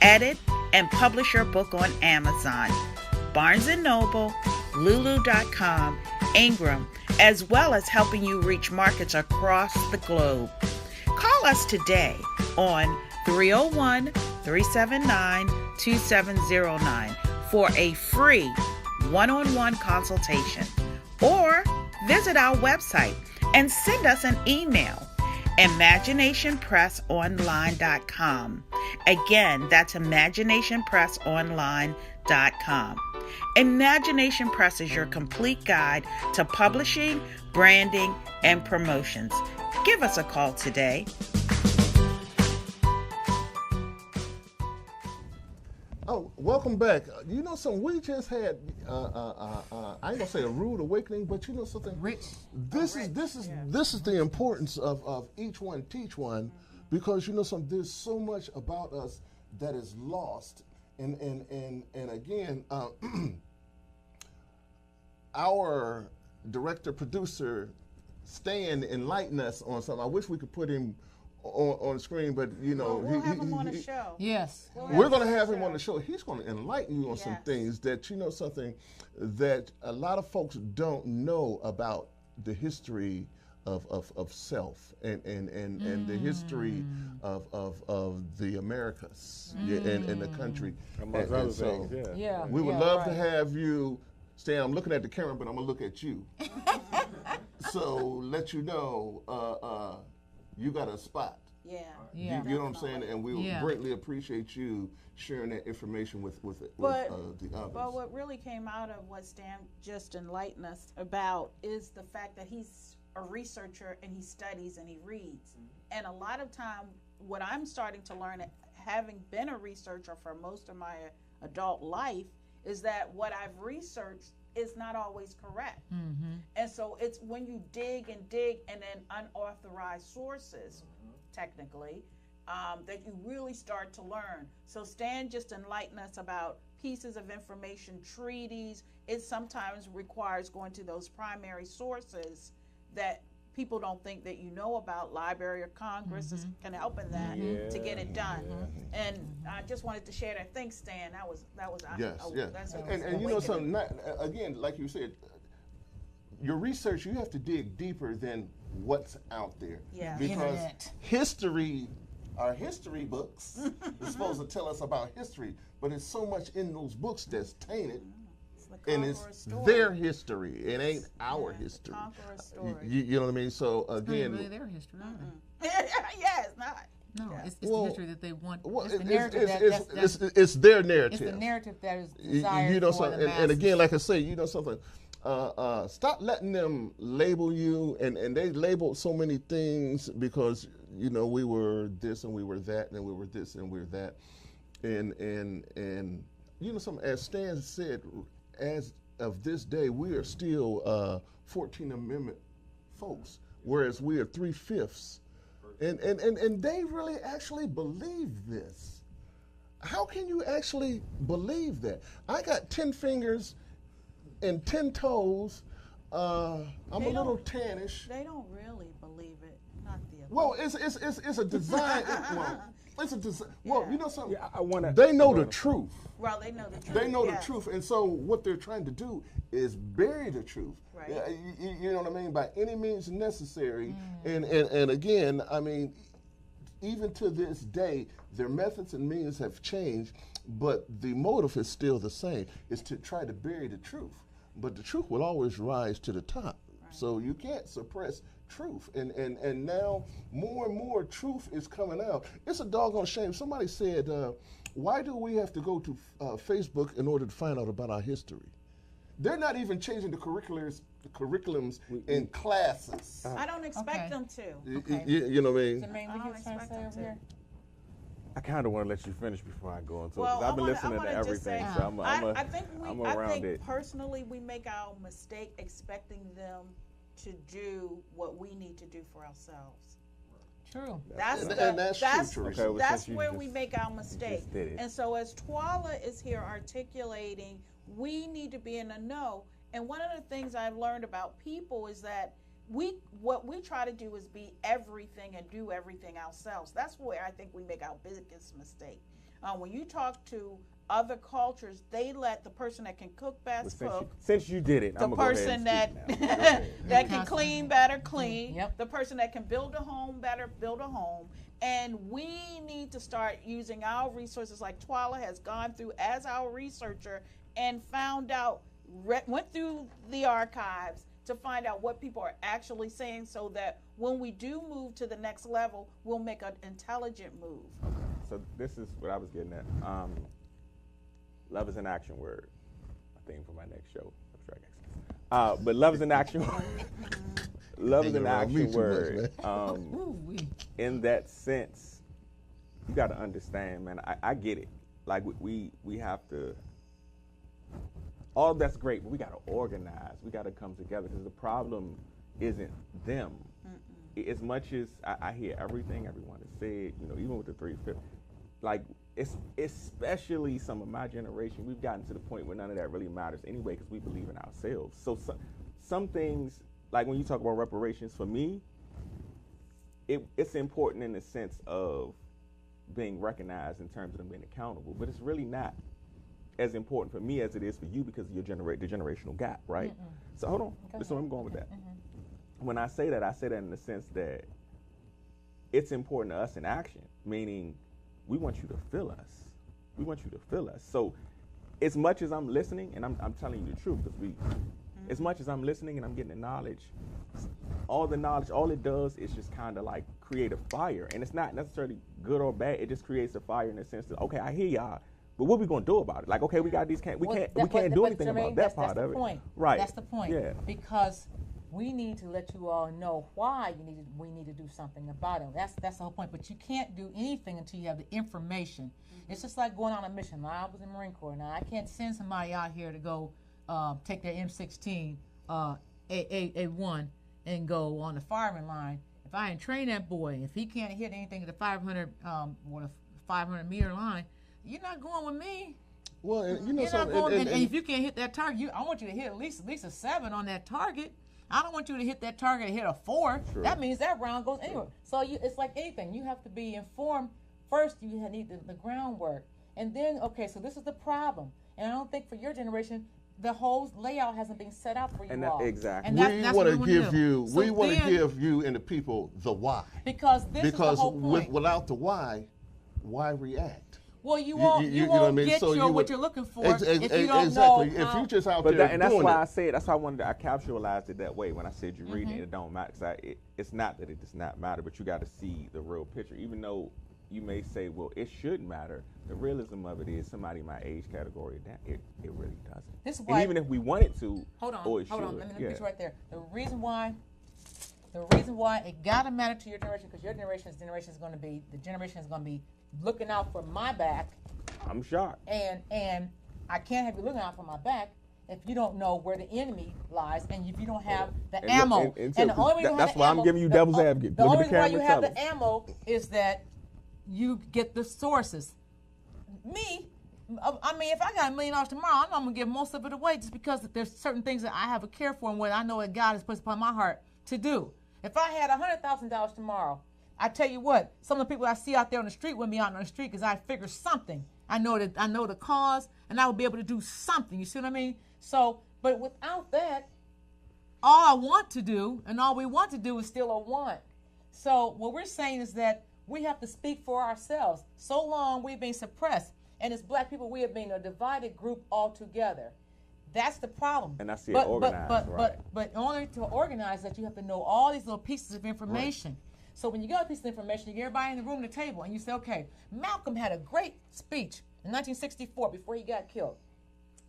edit, and publish your book on Amazon, Barnes & Noble, Lulu.com, Ingram, as well as helping you reach markets across the globe. Call us today on 301-379-2709 for a free one-on-one consultation, or visit our website and send us an email, imaginationpressonline.com. Again, that's imaginationpressonline.com. Imagination Press is your complete guide to publishing, branding, and promotions. Give us a call today. Oh, welcome back. You know something? We just had I ain't gonna say a rude awakening, but you know something? Rich. This is the importance of each one teach one, because you know something. There's so much about us that is lost, and again, our director producer Stan enlightened us on something. I wish we could put him on the screen, but you know, We'll have him on the show. Yes. we're going to have him on the show. He's going to enlighten you on some Yes. things that, you know, something that a lot of folks don't know about the history of self and the history of the Americas and the country. Amongst And other so things, yeah. Yeah. we would yeah, love to right. have you, Stan. I'm looking at the camera, but I'm going to look at you. So let you know you got a spot. Yeah. Yeah. You know what I'm saying? And we would Yeah. greatly appreciate you sharing that information with the But others. what really came out of what Stan just enlightened us about is the fact that he's a researcher and he studies and he reads. And a lot of time, what I'm starting to learn, having been a researcher for most of my adult life, is that what I've researched is not always correct. And so it's when you dig and then unauthorized sources, technically, that you really start to learn. So Stan just enlightened us about pieces of information, treaties. It sometimes requires going to those primary sources that people don't think that you know about. Library of Congress can help in that to get it done. And I just wanted to share that. Thanks, Stan. That was Yes, yes. that's And you know something, again, like you said, your research, you have to dig deeper than what's out there. Yeah. Because Internet. history, our history books is supposed to tell us about history, but it's so much in those books that's tainted, the and conqueror's it's story. their history. It ain't our The history. conqueror's story. You know what I mean? So It's not again, really their history, are they? Yeah, it's not. No, Yeah. it's Well, the history that they want. well, It's the narrative it's their narrative. it's the narrative that is You desired know for something, the and masses. again, like I say, you know something. Stop letting them label you, and they labeled so many things because you know we were this and we were that and we were this and we were that, and you know, as Stan said, as of this day, we are still 14th Amendment folks, whereas we are 3/5. And they really actually believe this. How can you actually believe that? I got 10 fingers and 10 toes. I'm a little tannish. They don't really believe it. Not the other. Well, it's a design. It's a design. Well, you know something. Yeah, they know the truth. Well, they know the truth. They know the truth, and so what they're trying to do is bury the truth. Right. You know what I mean? By any means necessary. And again, I mean, even to this day, their methods and means have changed, but the motive is still the same. It's to try to bury the truth. But the truth will always rise to the top. Right. So you can't suppress truth. And now more and more truth is coming out. It's a doggone shame. Somebody said, why do we have to go to Facebook in order to find out about our history? They're not even changing the curriculums in classes. I don't expect them to. Okay. You know what I mean? Jermaine, what you trying to say over here? I kind of want to let you finish before I go into it, Well, because I've been listening to everything, so I'm around I think it. personally we make our mistake expecting them to do what we need to do for ourselves. True. That's true, Teresa. Okay, well, that's since you where just- we make our mistake. just did it. And so as Twala is here articulating, we need to be in the know. And one of the things I've learned about people is that what we try to do is be everything and do everything ourselves. That's where I think we make our biggest mistake. When you talk to other cultures, they let the person that can cook best cook. Since you did it, The I'm gonna person go ahead and speak now. Go that ahead. that can clean better clean. Yep. The person that can build a home better build a home. And we need to start using our resources like Twala has gone through as our researcher and found out, went through the archives to find out what people are actually saying, so that when we do move to the next level, we'll make an intelligent move. So this is what I was getting at. Love is an action word. A theme for my next show, Abstract Excellence. But love is an action word. Love is an action word. In that sense, you got to understand, man. I get it. Like we have to. All that's great, but we got to organize. We got to come together, because the problem isn't them. As much as I hear everything everyone has said, you know, even with the 3/5, like it's especially some of my generation, we've gotten to the point where none of that really matters anyway, because we believe in ourselves. So some things, like when you talk about reparations, for me, it's important in the sense of being recognized in terms of them being accountable, but it's really not as important for me as it is for you, because of the generational gap, right? So hold on, this is where I'm going with that. When I say that in the sense that it's important to us in action, meaning we want you to feel us. We want you to feel us. So as much as I'm listening, and I'm telling you the truth, because as much as I'm listening and I'm getting the knowledge, all it does is just kind of like create a fire. And it's not necessarily good or bad, it just creates a fire in the sense that, okay, I hear y'all, but what we gonna do about it? Like, okay, we got these, we can't do anything about that part of it. Right. That's the point. Yeah. Because we need to let you all know why we need to do something about it. That's the whole point. But you can't do anything until you have the information. It's just like going on a mission. I was in the Marine Corps. Now I can't send somebody out here to go take their M16 A1 and go on the firing line. If I ain't trained that boy, if he can't hit anything at the 500 meter line, you're not going with me. Well, you know You're not something. going, and if you can't hit that target, I want you to hit at least a 7 on that target. I don't want you to hit that target and hit a 4. True. That means that round goes anywhere. So it's like anything. You have to be informed. First, you need the groundwork. And then, okay, so this is the problem. And I don't think for your generation, the whole layout hasn't been set out for you And all. exactly. And we want to give you, So we want to then- give you and the people the why. Because this is the whole point. Without the why react? Well, you won't know what I mean? get So you what would- you're looking for Exactly. if you don't know If how. you just out But there and that's doing why it. I said, that's why I capitalized it that way when I said you read it, it don't matter. Cause it's not that it does not matter, but you got to see the real picture. Even though you may say, well, it should matter, the realism of it is somebody in my age category, it really doesn't. This is And why. even if we wanted to, Hold on. or it Hold on. should, Let me yeah. put you right there. The reason why it gotta matter to your generation, because your generation is going to be the generation is going to be looking out for my back I'm shocked. And I can't have you looking out for my back if you don't know where the enemy lies, and if you don't have the ammo. And the only way you have that's the why ammo, I'm giving you devil's advocate. The Look only at the reason why camera you and have tell the us. ammo is that you get the sources. Me, I mean, if I got $1 million tomorrow, I'm gonna give most of it away just because there's certain things that I have a care for and what I know that God has put upon my heart to do. If I had $100,000 tomorrow, I tell you what, some of the people I see out there on the street with me out on the street, because I figure something. I know the cause, and I will be able to do something. You see what I mean? So, but without that, all I want to do and all we want to do is still a want. So what we're saying is that we have to speak for ourselves. So long we've been suppressed, and as black people, we have been a divided group altogether. That's the problem. And I see it organized, right. But in order to organize that, you have to know all these little pieces of information. Right. So when you get a piece of information, you get everybody in the room at the table, and you say, okay, Malcolm had a great speech in 1964 before he got killed.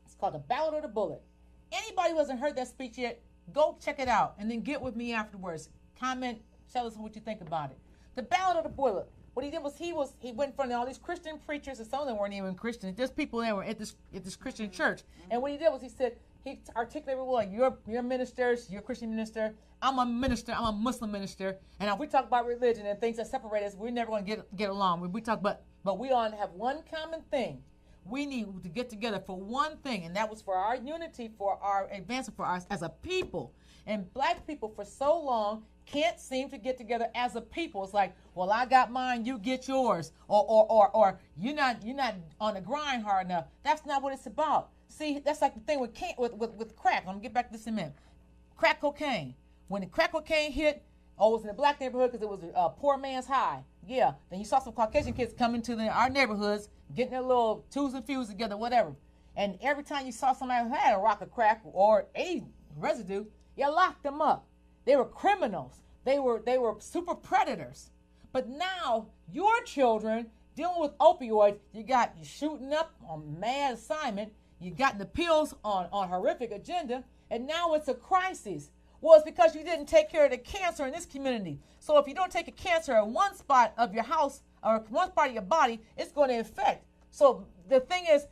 It's called The Ballad of the Bullet. Anybody who hasn't heard that speech yet, go check it out, and then get with me afterwards. Comment, tell us what you think about it. The Ballad of the Bullet. What he did was he went in front of all these Christian preachers, and some of them weren't even Christians, just people that were at this Christian church. And what he did was he articulated, well, you're ministers, you're a Christian minister, I'm a minister, I'm a Muslim minister, and if we talk about religion and things that separate us, we're never going to get along. We talk about, but we all have one common thing. We need to get together for one thing, and that was for our unity, for our advancement, for us as a people. And black people for so long can't seem to get together as a people. It's like, well, I got mine, you get yours, or you're not on the grind hard enough. That's not what it's about. See, that's like the thing with crack. I'm gonna get back to this in a minute. Crack cocaine. When the crack cocaine hit, it was in the black neighborhood because it was a poor man's high. Yeah. Then you saw some Caucasian kids coming to our neighborhoods, getting their little twos and fews together, whatever. And every time you saw somebody who had a rock of crack or a residue, you locked them up. They were criminals. They were super predators. But now your children dealing with opioids, you shooting up on mad assignment, you got the pills on horrific agenda, and now it's a crisis. Well, it's because you didn't take care of the cancer in this community. So if you don't take a cancer in one spot of your house or one part of your body, it's going to infect. So the thing is,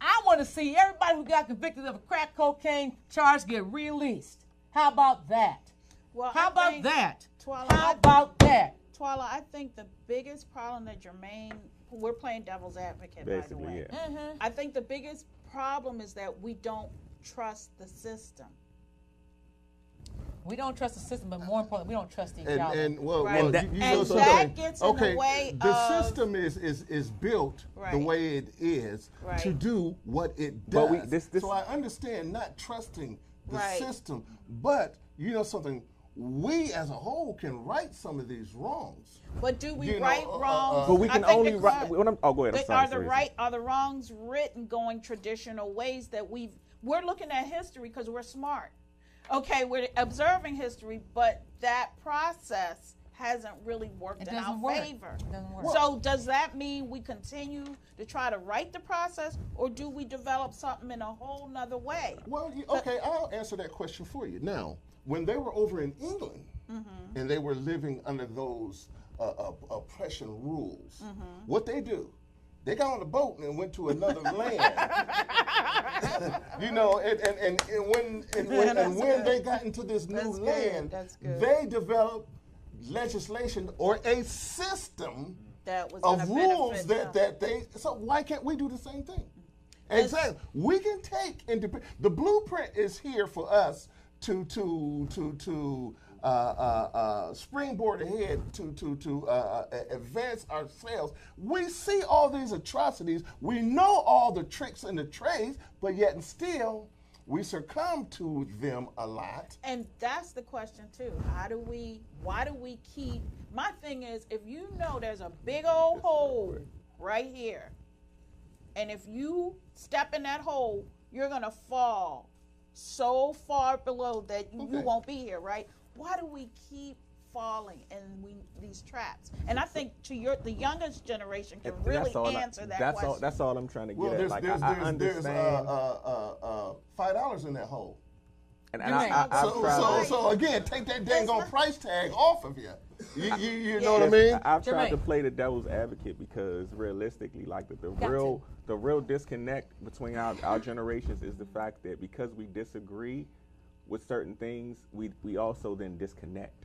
I want to see everybody who got convicted of a crack cocaine charge get released. How about that? Well, How about that? Twala, I think the biggest problem that Jermaine, we're playing devil's advocate, Basically, by the way. Yeah. Mm-hmm. I think the biggest problem is that we don't trust the system. We don't trust the system, but more importantly, we don't trust each other. Right. Well, And you that know something. gets in the way the of- system is built the Right. way it is Right. to do what it But does. So I understand not trusting the Right. system, but you know something. We as a whole can right some of these wrongs. But do we You know, right wrongs? But we I can think only the right. cri- Go ahead. I'm sorry, Are the wrongs written going traditional ways that we're looking at history because we're smart. Okay, we're observing history, but that process hasn't really worked in our favor. It doesn't work. So does that mean we continue to try to right the process, or do we develop something in a whole nother way? Well, okay, I'll answer that question for you. Now, when they were over in England and they were living under those oppression rules, what they do? They got on a boat and went to another land. You know, and when they got into this new land, they developed legislation or a system That was of gonna rules benefit that they. So why can't we do the same thing? Exactly. We can take the blueprint is here for us to springboard ahead to advance ourselves. We see all these atrocities. We know all the tricks and the trades, but yet and still we succumb to them a lot. And that's the question too. Why do we keep, my thing is, if you know there's a big old hole right here, and if you step in that hole, you're gonna fall so far below that you won't be here, right? Why do we keep falling in these traps? And I think the youngest generation can really answer that question. That's all I'm trying to get Well, at. there's I understand. $5 in that hole. And I've tried. So again, take that dang on price tag off of you. You know what I mean? I've tried to Jermaine. play the devil's advocate because realistically, like the real disconnect between our generations is the fact that because we disagree with certain things, we also then disconnect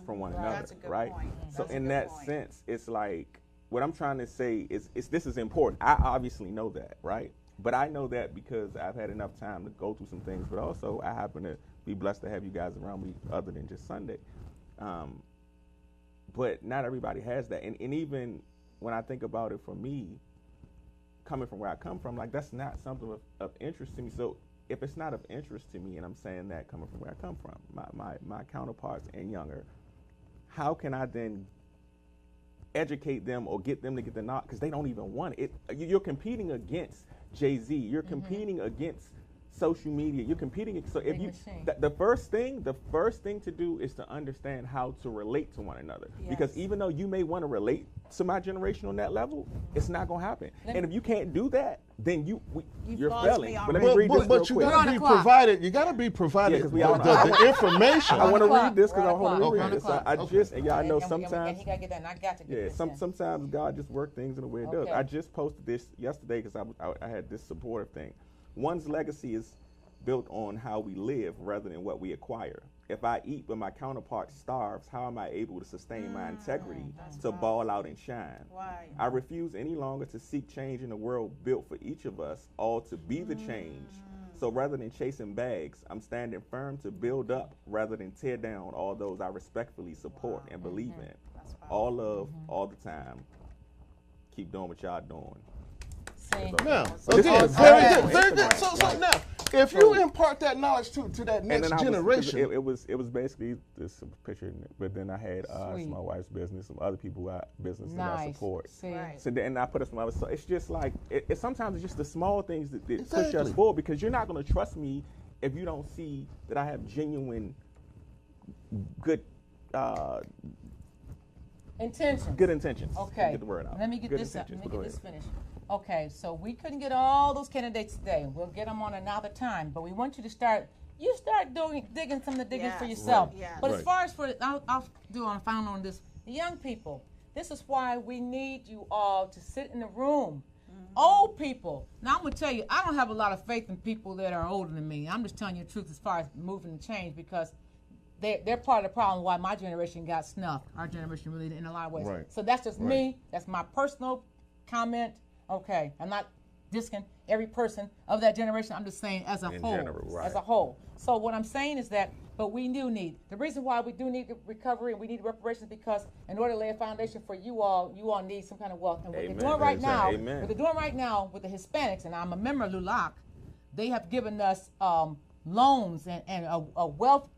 from one another, That's a good right? point. So That's a in good that point. sense, it's like what I'm trying to say is this is important. I obviously know that, right? But I know that because I've had enough time to go through some things, but also I happen to be blessed to have you guys around me other than just Sunday. But not everybody has that. And even when I think about it for me, coming from where I come from, like that's not something of interest to me. So if it's not of interest to me, and I'm saying that coming from where I come from, my counterparts and younger, how can I then educate them or get them to get the knowledge? Because they don't even want it. You're competing against Jay-Z. You're competing against social media. You're competing. So if you, the first thing to do is to understand how to relate to one another. Yes. Because even though you may want to relate to my generation on that level, it's not going to happen. And if you can't do that, then you're lost failing. me But let me read this real But you quick. gotta be provided. You gotta be provided 'cause we all know. the information. I want to O'clock. read this because I We're want to on read o'clock. this. We're on I o'clock. just, and y'all know And sometimes. he got to get that, and I got to get Yeah, this. in. sometimes God just works things in the way it does. Okay. I just posted this yesterday because I had this supportive thing. One's legacy is built on how we live rather than what we acquire. If I eat but my counterpart starves, how am I able to sustain my integrity to ball out and shine? Right. I refuse any longer to seek change in a world built for each of us, all to be the change. So rather than chasing bags, I'm standing firm to build up rather than tear down all those I respectfully support and believe in. All love, all the time. Keep doing what y'all doing. See? Now, This again, is very on good, very good. Instagram. So now, if you impart that knowledge to that And next then generation, it was basically this picture, but then I had Sweet. my wife's business, some other people got business that I Nice. support. See? Right. So then I put up some other. So it's just like it sometimes it's just the small things that push us Exactly. forward because you're not going to trust me if you don't see that I have genuine, good Intentions. good intentions. Okay. Get the word out. Let me get Good this up. intentions, Let me but go get this ahead. finished. Okay, so we couldn't get all those candidates today. We'll get them on another time. But we want you to start digging some of the digging for Yes. yourself. Right. Yes. But as Right. far as I'll do on final on this. The young people, this is why we need you all to sit in the room. Old people. Now I'm gonna tell you, I don't have a lot of faith in people that are older than me. I'm just telling you the truth as far as moving and change because they're part of the problem why my generation got snuffed. Our generation really did in a lot of ways. Right. So that's just me. That's my personal comment. Okay, I'm not disking every person of that generation. I'm just saying as a In whole. general, right. As a whole. So what I'm saying is that, but we do need, the reason why we do need the recovery and we need reparations because in order to lay a foundation for you all need some kind of wealth. And what Amen. they're doing right now, Amen. what they're doing right now with the Hispanics, and I'm a member of LULAC, they have given us loans and a wealth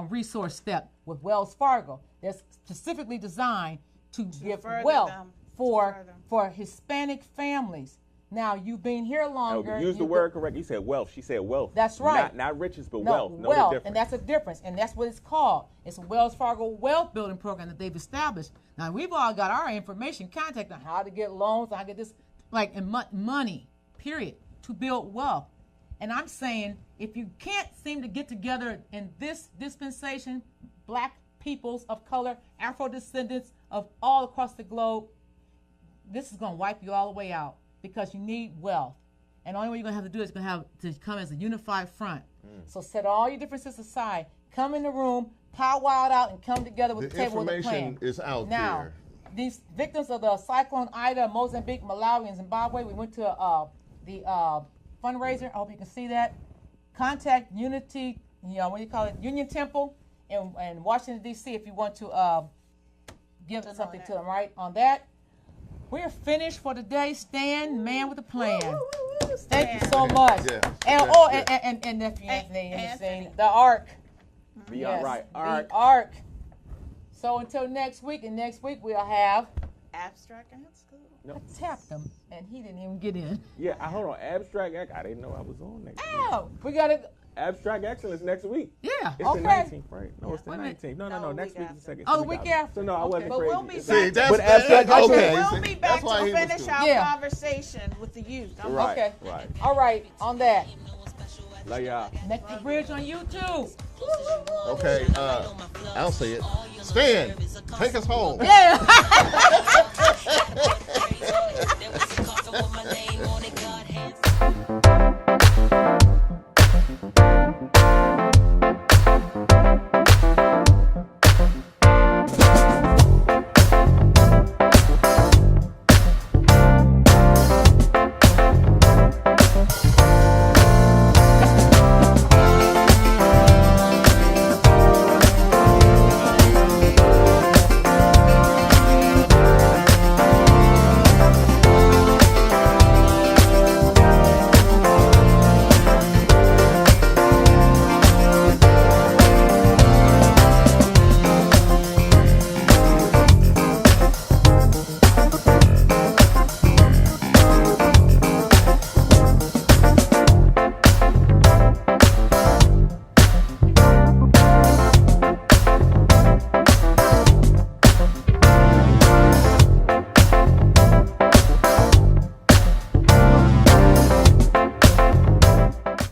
resource step with Wells Fargo that's specifically designed to give further wealth them, to for further. Hispanic families. Now you've been here longer. Okay, use the you've word correct. You said wealth. She said wealth. That's right. Not riches, but No, wealth. Know the wealth, difference. and that's a difference, and that's what it's called. It's a Wells Fargo wealth building program that they've established. Now we've all got our information, contact on how to get loans, how to get this, like and money, period, to build wealth. And I'm saying, if you can't seem to get together in this dispensation, black peoples of color, Afro descendants of all across the globe, this is going to wipe you all the way out because you need wealth. And the only way you're going to have to do it is going to have to come as a unified front. So set all your differences aside. Come in the room, powwow it out, and come together with the the table with a plan. information is out Now, there. these victims of the Cyclone Ida, Mozambique, Malawi, and Zimbabwe, we went to the fundraiser. I hope you can see that. Contact Unity, Union Temple in Washington, D.C. if you want to give something to them, right? On that. We're finished for today. Stan, man with a plan. Thank you so much. Yeah. And nephew Anthony in the Anthony. scene. The Ark. Be all right. The Ark. So until next week, and next week we'll have. Abstract and school. I tapped him, and he didn't even get in. Yeah, hold on. Abstract. I didn't know I was on next week. Oh, we got to. Abstract excellence next week. Yeah. It's Okay. the 19th, right? No, it's the Wait a minute. 19th. No. No, Next week week is the after. second. Oh, the week after. So no, I Okay. wasn't But crazy. we'll be It's- back. See, that's But abstract okay. excellence- We'll be back That's why to he was finish doing our Yeah. conversation with the youth. I'm Right. Okay. Right. All right. On that. Love y'all. Connect the Bridge on YouTube. Okay, I'll say it. Stan, take us home. Yeah.